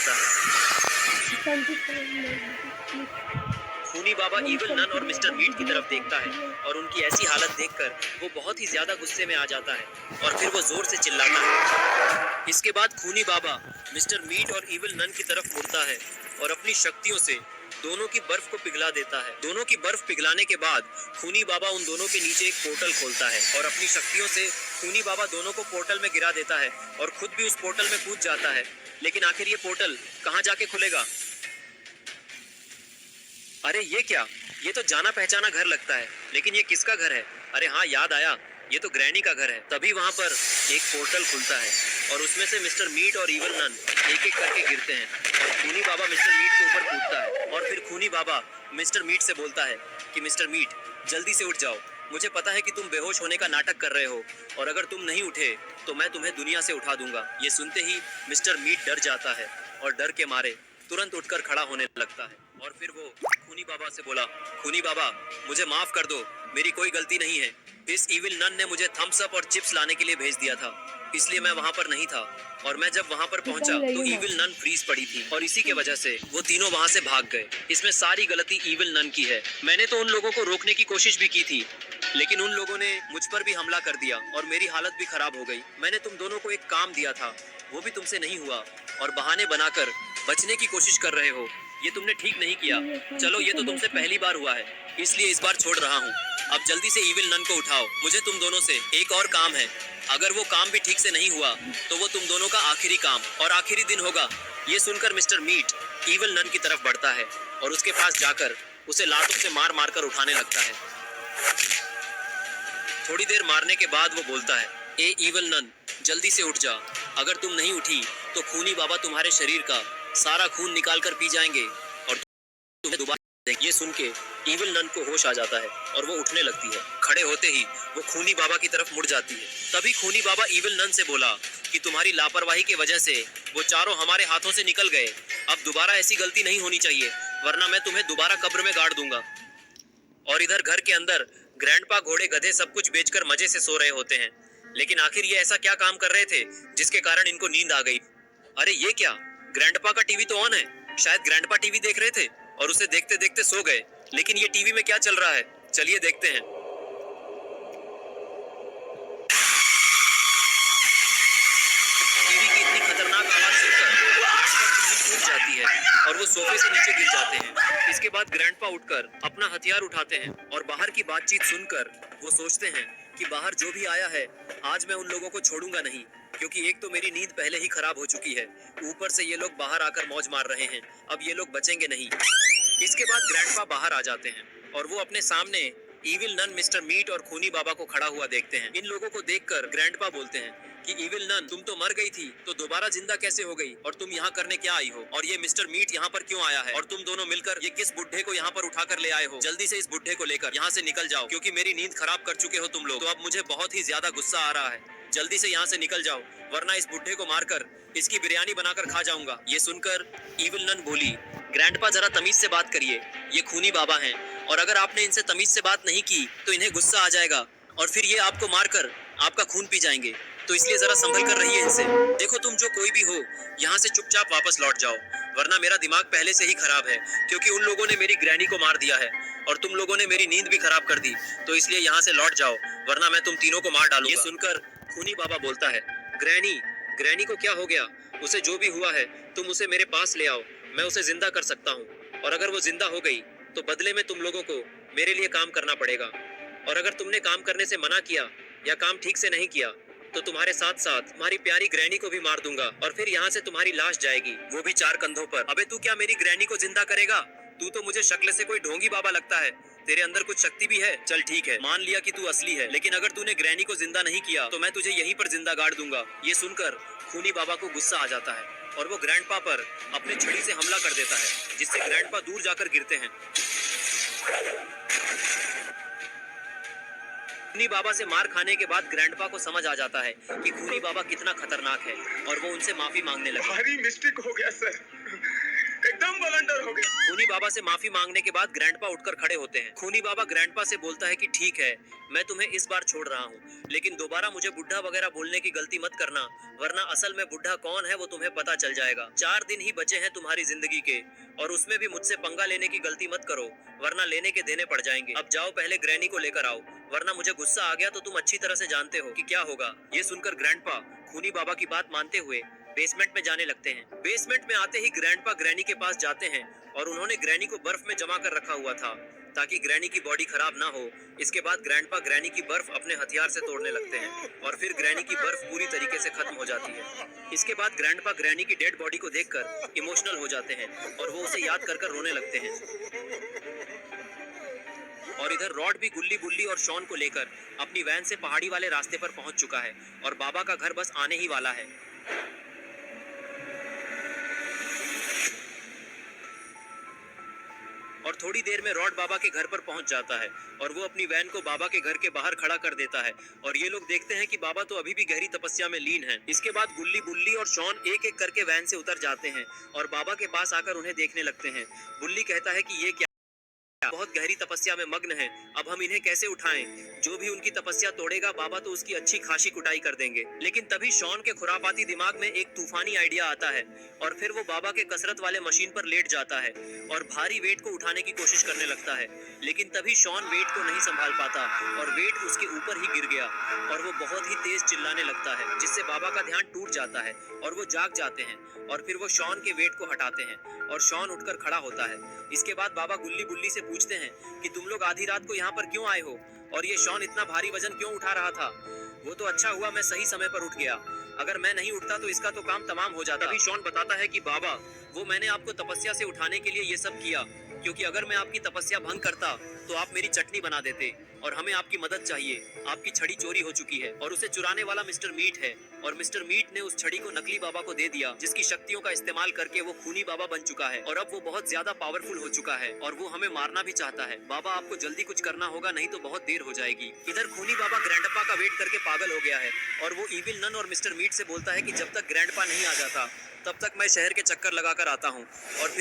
आता है। खूनी बाबा इविल नन और मिस्टर मीट की तरफ देखता है और उनकी ऐसी हालत देखकर वो बहुत ही ज्यादा गुस्से में आ जाता है और फिर वो जोर से चिल्लाता है। इसके बाद खूनी बाबा मिस्टर मीट और इविल नन की तरफ मुड़ता है और अपनी शक्तियों से दोनों की बर्फ को पिघला देता है। दोनों की बर्फ पिघलाने के बाद खूनी बाबा उन दोनों के नीचे एक पोर्टल खोलता है और अपनी शक्तियों से खूनी बाबा दोनों को पोर्टल में गिरा देता है और खुद भी उस पोर्टल में कूद जाता है। लेकिन आखिर ये पोर्टल कहाँ जाके खुलेगा? अरे ये क्या, ये तो जाना पहचाना घर लगता है, लेकिन ये किसका घर है? अरे हाँ, याद आया, ये तो ग्रैनी का घर है। तभी वहां पर एक पोर्टल खुलता है और उसमें से मिस्टर मीट और इविल नन एक एक करके गिरते हैं और खूनी बाबा मिस्टर मीट के ऊपर कूदता है और फिर खूनी बाबा मिस्टर मीट से बोलता है कि मिस्टर मीट, जल्दी से उठ जाओ, मुझे पता है कि तुम बेहोश होने का नाटक कर रहे हो और अगर तुम नहीं उठे तो मैं तुम्हें दुनिया से उठा दूंगा। ये सुनते ही मिस्टर मीट डर जाता है और डर के मारे तुरंत उठकर खड़ा होने लगता है और फिर वो खूनी बाबा से बोला, खूनी बाबा, मुझे माफ कर दो, मेरी कोई गलती नहीं है। इस इविल नन ने मुझे थम्स अप और चिप्स लाने के लिए भेज दिया था, इसलिए मैं वहां पर नहीं था और मैं जब वहां पर पहुंचा तो इविल नन फ्रीज पड़ी थी और इसी के वजह से वो तीनों वहां से भाग गए। इसमें सारी गलती इविल नन की है। मैंने तो उन लोगों को रोकने की कोशिश भी की थी, लेकिन उन लोगों ने मुझ पर भी हमला कर दिया और मेरी हालत भी खराब हो गई। मैंने तुम दोनों को एक काम दिया था, वो भी तुमसे नहीं हुआ और बहाने बनाकर बचने की कोशिश कर रहे हो। ये तुमने ठीक नहीं किया। चलो, ये तो तुमसे पहली बार हुआ है, इसलिए इस बार छोड़ रहा हूँ। अब जल्दी से इविल नन को उठाओ, मुझे तुम दोनों से एक और काम है। अगर वो काम भी ठीक से नहीं हुआ तो वो तुम दोनों का आखिरी काम और आखिरी दिन होगा। ये सुनकर मिस्टर मीट इविल नन की तरफ बढ़ता है और उसके पास जाकर उसे लातों से मार मार कर उठाने लगता है। थोड़ी देर मारने के बाद वो बोलता है, ए इविल नन, जल्दी से उठ जा, अगर तुम नहीं उठी तो खूनी बाबा तुम्हारे शरीर का सारा खून निकाल कर पी जाएंगे और तुम्हें दोबारा देंगे। ये सुन के इविल नन को होश आ जाता है और वो उठने लगती है। खड़े होते ही वो खूनी बाबा की तरफ मुड़ जाती है। तभी खूनी बाबा इविल नन से बोला कि तुम्हारी लापरवाही की वजह से वो चारों हमारे हाथों से निकल गए। अब दोबारा ऐसी गलती नहीं होनी चाहिए, वरना मैं तुम्हें दोबारा कब्र में गाड़ दूंगा। और इधर घर के अंदर ग्रैंडपा घोड़े गधे सब कुछ बेचकर मजे से सो रहे होते हैं। लेकिन आखिर ये ऐसा क्या काम कर रहे थे जिसके कारण इनको नींद आ गई? अरे ये क्या, ग्रैंडपा का टीवी तो ऑन है। शायद ग्रैंडपा टीवी देख रहे थे और उसे देखते देखते सो गए। लेकिन ये टीवी में क्या चल रहा है, चलिए देखते हैं। टीवी की इतनी खतरनाक आवाज सुनकर ग्रैंडपा की नींद टूट जाती है और वो सोफे से नीचे गिर जाते हैं। इसके बाद ग्रैंडपा उठकर अपना हथियार उठाते हैं और बाहर की बातचीत सुनकर वो सोचते हैं कि बाहर जो भी आया है, आज मैं उन लोगों को छोड़ूंगा नहीं, क्योंकि एक तो मेरी नींद पहले ही खराब हो चुकी है, ऊपर से ये लोग बाहर आकर मौज मार रहे हैं, अब ये लोग बचेंगे नहीं। इसके बाद ग्रैंडपा बाहर आ जाते हैं और वो अपने सामने इविल नन, मिस्टर मीट और खूनी बाबा को खड़ा हुआ देखते हैं। इन लोगों को देखकर ग्रैंडपा बोलते हैं कि इविल नन, तुम तो मर गई थी, तो दोबारा जिंदा कैसे हो गई और तुम यहाँ करने क्या आई हो? और ये मिस्टर मीट यहाँ पर क्यों आया है? और तुम दोनों मिलकर ये किस बुढ़े को यहाँ पर उठाकर ले आए हो? जल्दी से इस बुढ़े को लेकर यहाँ से निकल जाओ, क्योंकि मेरी नींद खराब कर चुके हो तुम लोग। तो अब मुझे बहुत ही ज्यादा गुस्सा आ रहा है, जल्दी से यहाँ से निकल जाओ, वरना इस बुढ़े को मारकर इसकी बिरयानी बनाकर खा जाऊंगा। ये सुनकर इविल नन बोली, ग्रैंडपा, जरा तमीज से बात करिए, ये खूनी बाबा हैं और अगर आपने इनसे तमीज से बात नहीं की तो इन्हें गुस्सा आ जाएगा और फिर ये आपको मारकर आपका खून पी जाएंगे, तो इसलिए जरा संभल कर रहिए इनसे। देखो, तुम जो कोई भी हो, यहाँ से चुपचाप वापस लौट जाओ, वरना मेरा दिमाग पहले से ही खराब है, क्योंकि उन लोगों ने मेरी ग्रैनी को मार दिया है और तुम लोगों ने मेरी नींद भी खराब कर दी, तो इसलिए यहाँ से लौट जाओ, वरना मैं तुम तीनों को मार डालूंगा। ये सुनकर खूनी बाबा बोलता है, ग्रैनी, ग्रैनी को क्या हो गया? उसे जो भी हुआ है तुम उसे मेरे पास ले आओ, मैं उसे जिंदा कर सकता हूँ, और अगर वो जिंदा हो गई तो बदले में तुम लोगों को मेरे लिए काम करना पड़ेगा, और अगर तुमने काम करने से मना किया या काम ठीक से नहीं किया तो तुम्हारे साथ साथ तुम्हारी प्यारी ग्रैनी को भी मार दूंगा और फिर यहाँ से तुम्हारी लाश जाएगी, वो भी 4 कंधों पर। अबे तू क्या मेरी ग्रैनी को जिंदा करेगा? तू तो मुझे शक्ल से कोई ढोंगी बाबा लगता है, तेरे अंदर कुछ शक्ति भी है। चल ठीक है, मान लिया कि तू असली है, लेकिन अगर तूने ग्रैनी को जिंदा नहीं किया तो मैं तुझे यहीं पर जिंदा गाड़ दूंगा। ये सुनकर खूनी बाबा को गुस्सा आ जाता है और वो ग्रैंडपा पर अपनी छड़ी से हमला कर देता है, जिससे ग्रैंडपा दूर जाकर गिरते हैं। खूनी बाबा से मार खाने के बाद ग्रैंडपा को समझ आ जाता है कि खूनी बाबा कितना खतरनाक है और वो उनसे माफी मांगने लगे। भारी मिस्टेक हो गया सर, एकदम हम वॉलंटियर हो गए। खूनी बाबा से माफी मांगने के बाद ग्रैंडपा उठकर खड़े होते हैं। खूनी बाबा ग्रैंडपा से बोलता है कि ठीक है, मैं तुम्हें इस बार छोड़ रहा हूँ, लेकिन दोबारा मुझे बुढ़ा वगैरह बोलने की गलती मत करना, वरना असल में बुढ़ा कौन है वो तुम्हें पता चल जाएगा। 4 दिन ही बचे हैं तुम्हारी जिंदगी के, और उसमें भी मुझसे पंगा लेने की गलती मत करो, वरना लेने के देने पड़ जाएंगे। अब जाओ पहले ग्रैनी को लेकर आओ, वरना मुझे गुस्सा आ गया तो तुम अच्छी तरह से जानते हो कि क्या होगा। ये सुनकर ग्रैंडपा खूनी बाबा की बात मानते हुए बेसमेंट में जाने लगते हैं। बेसमेंट में आते ही ग्रैंडपा ग्रैनी के पास जाते हैं और उन्होंने ग्रैनी को बर्फ में जमा कर रखा हुआ था ताकि ग्रैनी की बॉडी खराब ना हो। इसके बाद ग्रैंडपा ग्रैनी की बर्फ अपने हथियार से तोड़ने लगते हैं और फिर ग्रैनी की बर्फ पूरी तरीके से खत्म हो जाती है। इसके बाद ग्रैंडपा ग्रैनी की डेड बॉडी को देखकर इमोशनल हो जाते हैं और वो उसे याद कर कर रोने लगते हैं। और इधर रॉड भी गुल्ली बुल्ली और शॉन को लेकर अपनी वैन से पहाड़ी वाले रास्ते पर पहुंच चुका है और बाबा का घर बस आने ही वाला है। और थोड़ी देर में रॉड बाबा के घर पर पहुंच जाता है और वो अपनी वैन को बाबा के घर के बाहर खड़ा कर देता है और ये लोग देखते हैं कि बाबा तो अभी भी गहरी तपस्या में लीन हैं। इसके बाद गुल्ली बुल्ली और शॉन एक एक करके वैन से उतर जाते हैं और बाबा के पास आकर उन्हें देखने लगते हैं। बुल्ली कहता है कि ये क्या बहुत गहरी तपस्या में मग्न हैं, अब हम इन्हें कैसे उठाएं? जो भी उनकी तपस्या तोड़ेगा बाबा तो उसकी अच्छी खासी कुटाई कर देंगे। लेकिन तभी शॉन के खुरापाती दिमाग में एक तूफानी आइडिया आता है और फिर वो बाबा के कसरत वाले मशीन पर लेट जाता है और भारी वेट को उठाने की कोशिश करने लगता है। लेकिन तभी शॉन वेट को नहीं संभाल पाता और वेट उसके ऊपर ही गिर गया और वो बहुत ही तेज चिल्लाने लगता है, जिससे बाबा का ध्यान टूट जाता है और वो जाग जाते हैं और फिर वो शॉन के वेट को हटाते हैं और शॉन उठकर खड़ा होता है। इसके बाद बाबा गुल्ली बुल्ली से पूछते हैं कि तुम लोग आधी रात को यहाँ पर क्यों आए हो और ये शॉन इतना भारी वजन क्यों उठा रहा था? वो तो अच्छा हुआ मैं सही समय पर उठ गया, अगर मैं नहीं उठता तो इसका तो काम तमाम हो जाता। अभी शॉन बताता है कि बाबा वो मैंने आपको तपस्या से उठाने के लिए ये सब किया, क्योंकि अगर मैं आपकी तपस्या भंग करता तो आप मेरी चटनी बना देते और हमें आपकी मदद चाहिए। आपकी छड़ी चोरी हो चुकी है और उसे चुराने वाला मिस्टर मीट है और मिस्टर मीट ने उस छड़ी को नकली बाबा को दे दिया, जिसकी शक्तियों का इस्तेमाल करके वो खूनी बाबा बन चुका है और अब वो बहुत ज्यादा पावरफुल हो चुका है और वो हमें मारना भी चाहता है। बाबा आपको जल्दी कुछ करना होगा, नहीं तो बहुत देर हो जाएगी। इधर खूनी बाबा ग्रैंडपा का वेट करके पागल हो गया है और वो इविल नन और मिस्टर मीट से बोलता है कि जब तक ग्रैंडपा नहीं आ जाता तब तक मैं शहर के चक्कर लगाकर आता हूँ और फिर